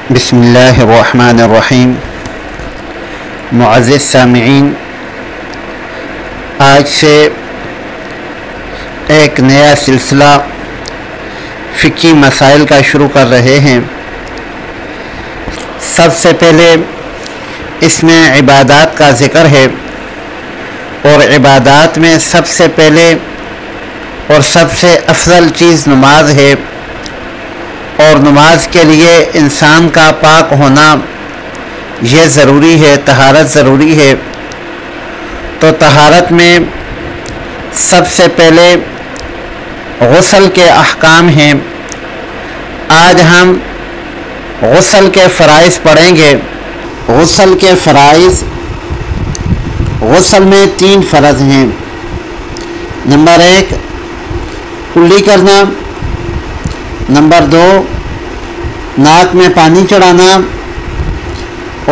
بسم اللہ الرحمن الرحیم۔ معزز سامعین، آج سے ایک نیا سلسلہ فقہی مسائل کا شروع کر رہے ہیں۔ سب سے پہلے اس میں عبادات کا ذکر ہے، اور عبادات میں سب سے پہلے اور سب سے افضل چیز نماز ہے، اور نماز کے لیے انسان کا پاک ہونا یہ ضروری ہے، طہارت ضروری ہے۔ تو طہارت میں سب سے پہلے غسل کے احکام ہیں۔ آج ہم غسل کے فرائض پڑھیں گے۔ غسل کے فرائض، غسل میں 3 فرض ہیں۔ نمبر 1 کلی کرنا، نمبر 2 ناک میں پانی چڑھانا،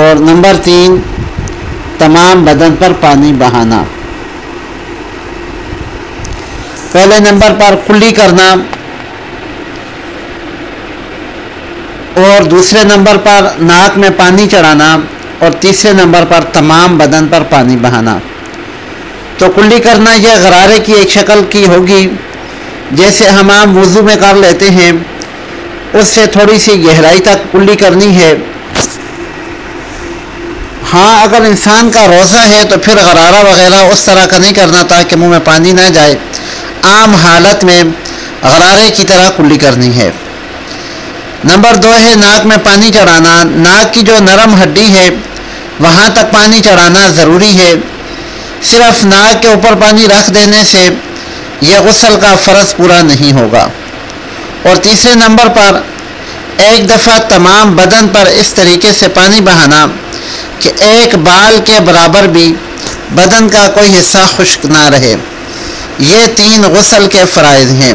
اور نمبر 3 تمام بدن پر پانی بہانا۔ پہلے نمبر پر کلی کرنا، اور دوسرے نمبر پر ناک میں پانی چڑھانا، اور تیسرے نمبر پر تمام بدن پر پانی بہانا۔ تو کلی کرنا یہ غرارے کی ایک شکل کی ہوگی، جیسے ہم عام وضو میں کر لیتے ہیں، اس سے تھوڑی سی گہرائی تک کلی کرنی ہے۔ ہاں، اگر انسان کا روزہ ہے تو پھر غرارہ وغیرہ اس طرح کا نہیں کرنا تاکہ منہ میں پانی نہ جائے۔ عام حالت میں غرارے کی طرح کلی کرنی ہے۔ نمبر 2 ہے ناک میں پانی چڑھانا۔ ناک کی جو نرم ہڈی ہے وہاں تک پانی چڑھانا ضروری ہے۔ صرف ناک کے اوپر پانی رکھ دینے سے یہ غسل کا فرض پورا نہیں ہوگا۔ اور تیسرے نمبر پر ایک دفعہ تمام بدن پر اس طریقے سے پانی بہانا کہ ایک بال کے برابر بھی بدن کا کوئی حصہ خشک نہ رہے۔ یہ 3 غسل کے فرائض ہیں۔